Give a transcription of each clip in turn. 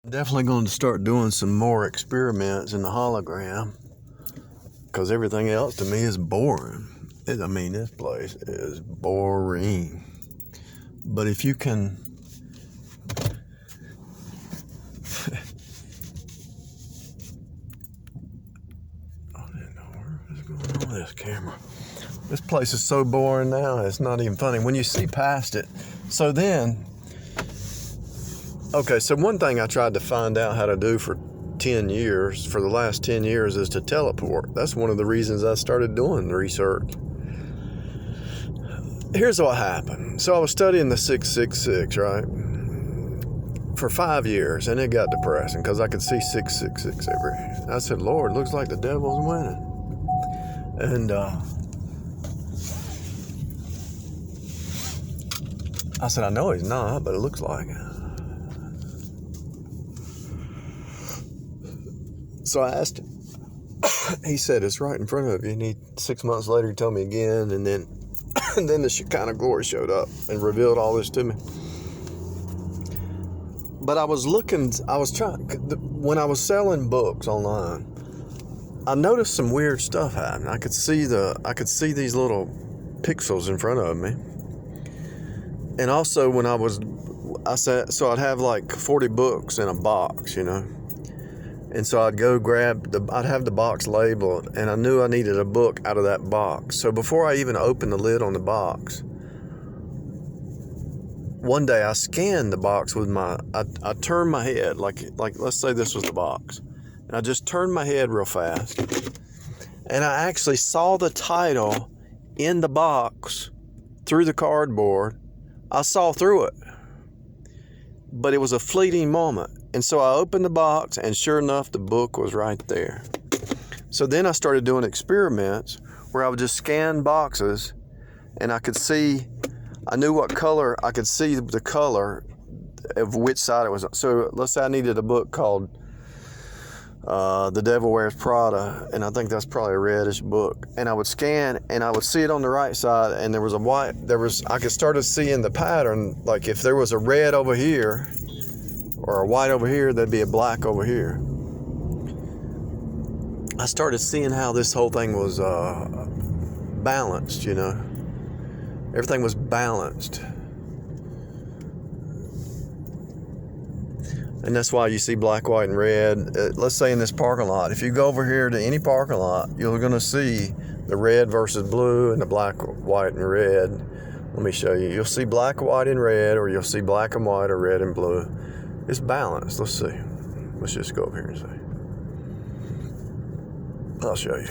Definitely going to start doing some more experiments in the hologram because everything else to me is boring. This place is boring. But if you can... I didn't know what's going on with this camera. This place is so boring now, it's not even funny when you see past it. So one thing I tried to find out how to do for the last 10 years is to teleport. That's one of the reasons I started doing the research. Here's what happened. So I was studying the 666, right? For 5 years, and it got depressing because I could see 666 everywhere. I said, Lord, looks like the devil's winning. And I said, I know he's not, but it looks like it. So I asked him. He said, it's right in front of you. And 6 months later, he told me again. And then the Shekinah glory showed up and revealed all this to me. But when I was selling books online, I noticed some weird stuff happen. I could see these little pixels in front of me. And also I'd have like 40 books in a box, And so I'd go I'd have the box labeled, and I knew I needed a book out of that box. So before I even opened the lid on the box, one day I scanned the box with I turned my head, like let's say this was the box. And I just turned my head real fast. And I actually saw the title in the box through the cardboard. I saw through it. But it was a fleeting moment. And so I opened the box, and sure enough, the book was right there. So then I started doing experiments where I would just scan boxes, and I could see the color of which side it was. So let's say I needed a book called The Devil Wears Prada, and I think that's probably a reddish book. And I would scan, and I would see it on the right side, and I could start seeing the pattern, like if there was a red over here, or a white over here, there'd be a black over here. I started seeing how this whole thing was balanced, Everything was balanced. And that's why you see black, white, and red. Let's say in this parking lot, if you go over here to any parking lot, you're going to see the red versus blue and the black, white, and red. Let me show you. You'll see black, white, and red, or you'll see black and white or red and blue. It's balanced. Let's see. Let's just go over here and see. I'll show you.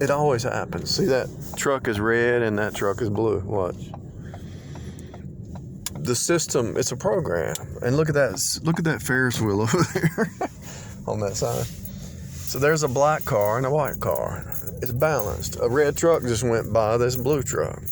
It always happens. See, that truck is red and that truck is blue. Watch. The system, it's a program. And look at that Ferris wheel over there on that side. So there's a black car and a white car. It's balanced. A red truck just went by this blue truck.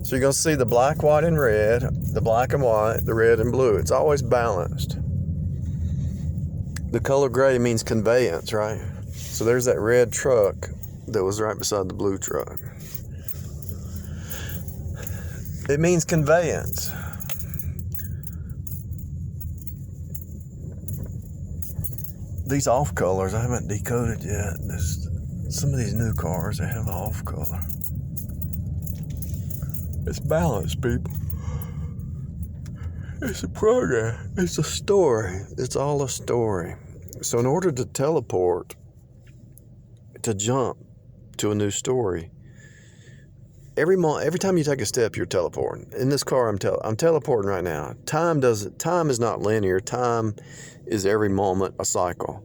So you're going to see the black, white, and red, the black and white, the red and blue. It's always balanced. The color gray means conveyance, right? So there's that red truck that was right beside the blue truck. It means conveyance. These off colors I haven't decoded yet. Some of these new cars, they have off color. It's balanced, people. It's a program. It's a story. It's all a story. So in order to teleport, to jump to a new story, every time you take a step, you're teleporting. In this car, I'm teleporting right now. Time is not linear. Time is every moment a cycle.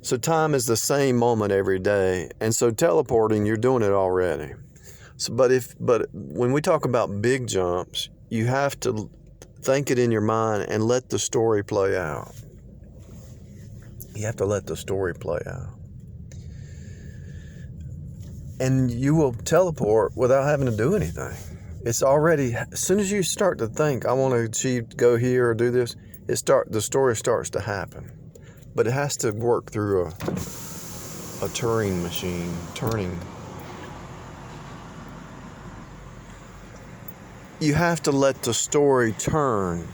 So time is the same moment every day. And so teleporting, you're doing it already. So, but when we talk about big jumps, you have to think it in your mind and let the story play out. You have to let the story play out. And you will teleport without having to do anything. It's already, as soon as you start to think, I want to go here or do this, the story starts to happen. But it has to work through a Turing machine, turning. You have to let the story turn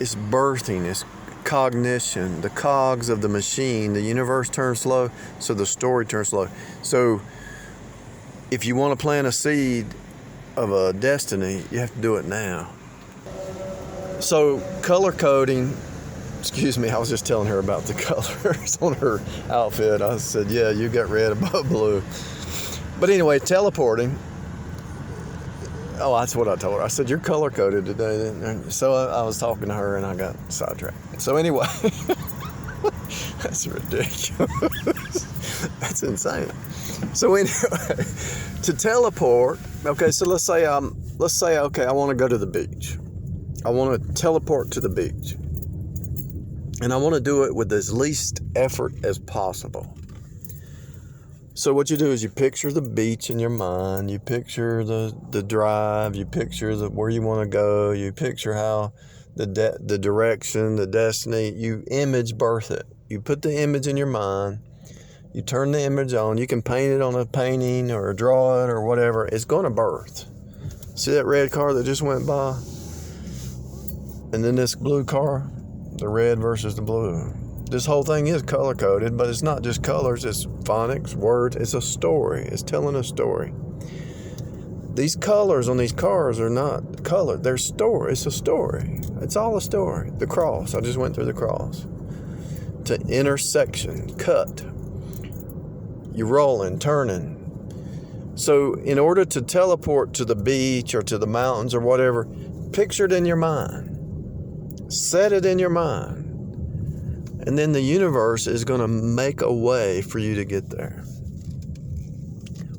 It's birthing, it's cognition, the cogs of the machine. The universe turns slow, so the story turns slow. So if you want to plant a seed of a destiny, you have to do it now. So color coding, excuse me, I was just telling her about the colors on her outfit. I said, yeah, you got red above blue. But anyway, teleporting. Oh, that's what I told her. I said, you're color coded today. So I was talking to her and I got sidetracked. So anyway, that's ridiculous. That's insane. So anyway, to teleport, okay, so let's say, okay, I want to go to the beach. I want to teleport to the beach. And I want to do it with as least effort as possible. So what you do is you picture the beach in your mind, you picture the drive, you picture where you want to go, you picture how the direction, the destiny, you image birth it. You put the image in your mind, you turn the image on, you can paint it on a painting or draw it or whatever, it's going to birth. See that red car that just went by? And then this blue car, the red versus the blue. This whole thing is color-coded, but it's not just colors, it's phonics, words, it's a story. It's telling a story. These colors on these cars are not colored, they're story. It's a story. It's all a story. The cross, I just went through the cross. To intersection, cut. You're rolling, turning. So in order to teleport to the beach or to the mountains or whatever, picture it in your mind. Set it in your mind. And then the universe is going to make a way for you to get there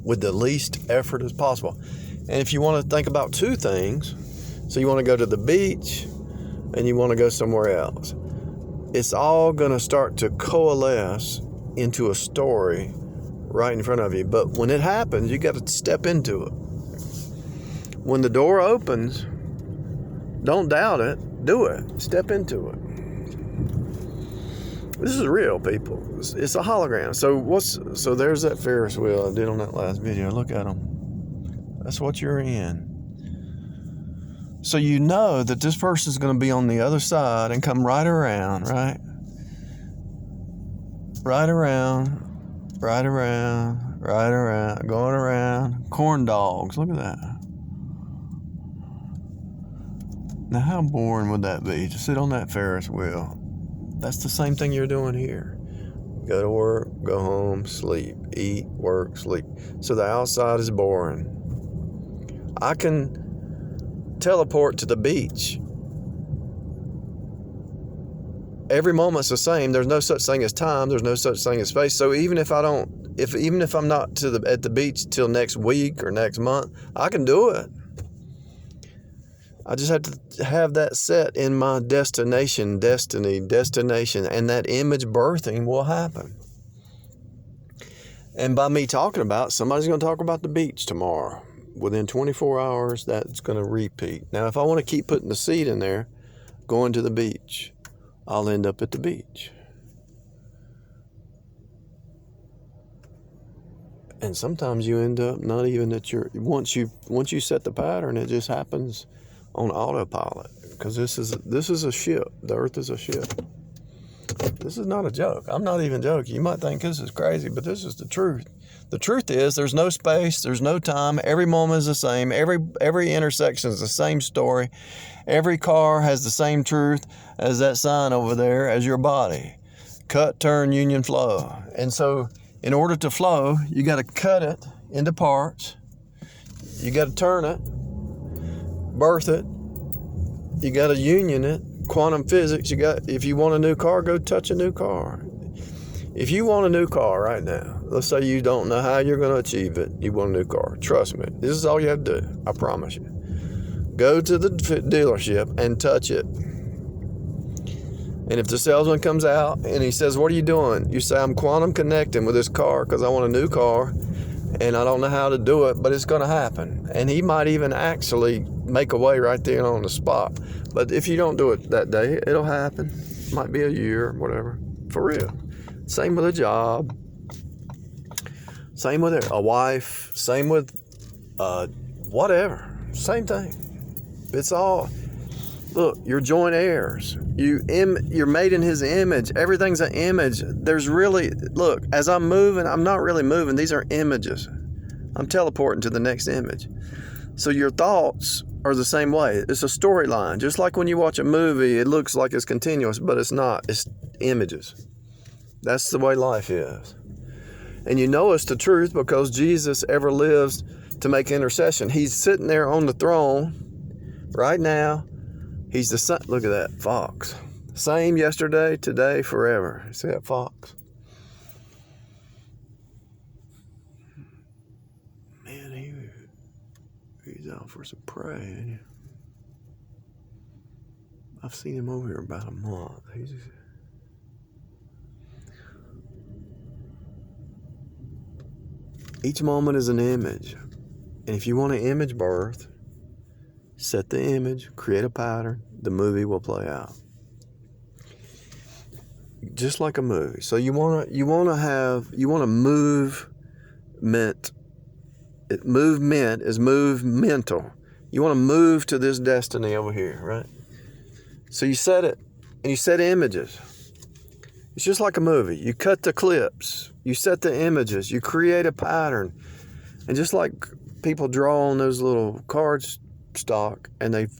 with the least effort as possible. And if you want to think about two things, so you want to go to the beach and you want to go somewhere else, it's all going to start to coalesce into a story right in front of you. But when it happens, you got to step into it. When the door opens, don't doubt it, do it, step into it. This is real, people. It's a hologram. So there's that Ferris wheel I did on that last video. Look at them. That's what you're in. So you know that this person's going to be on the other side and come right around, right? Right around, right around, right around, going around. Corn dogs. Look at that. Now, how boring would that be to sit on that Ferris wheel? That's the same thing you're doing here. Go to work, go home, sleep, eat, work, sleep. So the outside is boring. I can teleport to the beach. Every moment's the same. There's no such thing as time. There's no such thing as space. So even if I'm not at the beach till next week or next month, I can do it. I just have to have that set in my destination, and that image birthing will happen. And by me talking about it, somebody's going to talk about the beach tomorrow. Within 24 hours, that's going to repeat. Now, if I want to keep putting the seed in there, going to the beach, I'll end up at the beach. And sometimes you end up not even at your, once you set the pattern, it just happens on autopilot, because this is a ship. The earth is a ship. This is not a joke. I'm not even joking. You might think this is crazy, but this is the truth. The truth is there's no space, there's no time. Every moment is the same. Every intersection is the same story. Every car has the same truth as that sign over there, as your body. Cut, turn, union, flow. And so in order to flow, you got to cut it into parts. You got to turn it, birth it. You got to union it. Quantum physics. If you want a new car, go touch a new car. If you want a new car right now, let's say you don't know how you're going to achieve it. You want a new car. Trust me. This is all you have to do. I promise you. Go to the dealership and touch it. And if the salesman comes out and he says, "What are you doing?" You say, "I'm quantum connecting with this car because I want a new car and I don't know how to do it, but it's going to happen." And he might even actually make a way right there on the spot. But if you don't do it that day, it'll happen. Might be a year, whatever. For real. Same with a job. Same with a wife. Same with whatever. Same thing. It's all, Look, you're joint heirs. You're made in his image. Everything's an image. There's really, look, as I'm moving, I'm not really moving. These are images. I'm teleporting to the next image. So your thoughts are the same way. It's a storyline. Just like when you watch a movie, it looks like it's continuous, but it's not. It's images. That's the way life is. And you know it's the truth because Jesus ever lives to make intercession. He's sitting there on the throne right now. He's the son. Look at that fox. Same yesterday, today, forever. See that fox? Man, he's out for some prey, ain't he? I've seen him over here about a month. Each moment is an image. And if you want an image birth, set the image, create a pattern, the movie will play out. Just like a movie. So you want to move-Ment. Move-Ment is move mental. You want to move to this destiny over here, right? So you set it, and you set images. It's just like a movie. You cut the clips, you set the images, you create a pattern. And just like people draw on those little cards stock and it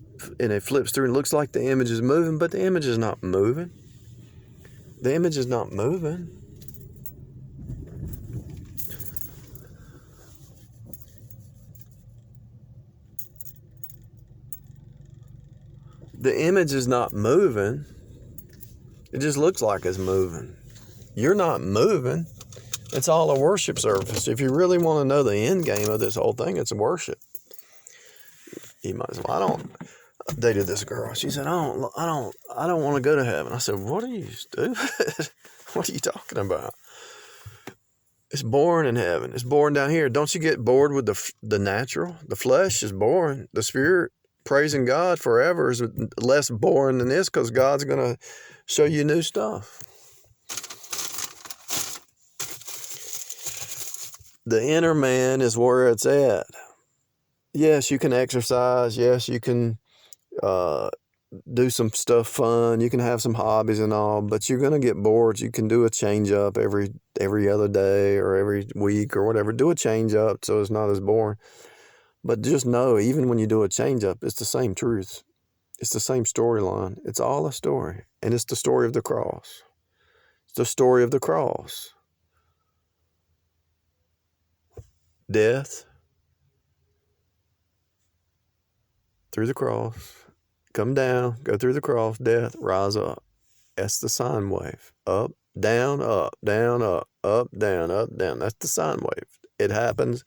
flips through and it looks like the image is moving, but the image is not moving. The image is not moving. The image is not moving. It just looks like it's moving. You're not moving. It's all a worship service. If you really want to know the end game of this whole thing, it's worship. You might as well. I dated this girl. She said, I don't want to go to heaven. I said, what are you stupid? What are you talking about? It's boring in heaven. It's boring down here. Don't you get bored with the natural? The flesh is boring. The spirit praising God forever is less boring than this because God's going to show you new stuff. The inner man is where it's at. Yes, you can exercise. Yes, you can do some stuff fun. You can have some hobbies and all, but you're going to get bored. You can do a change up every other day or every week or whatever. Do a change up so it's not as boring. But just know, even when you do a change up, it's the same truth. It's the same storyline. It's all a story. And it's the story of the cross. It's the story of the cross. Death through the cross. Come down, go through the cross, death, rise up. That's the sine wave. Up, down, up, down, up, down, up, down. That's the sine wave. It happens.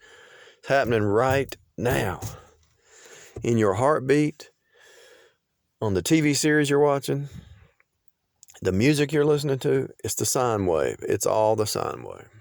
It's happening right now. In your heartbeat, on the TV series you're watching, the music you're listening to, it's the sine wave. It's all the sine wave.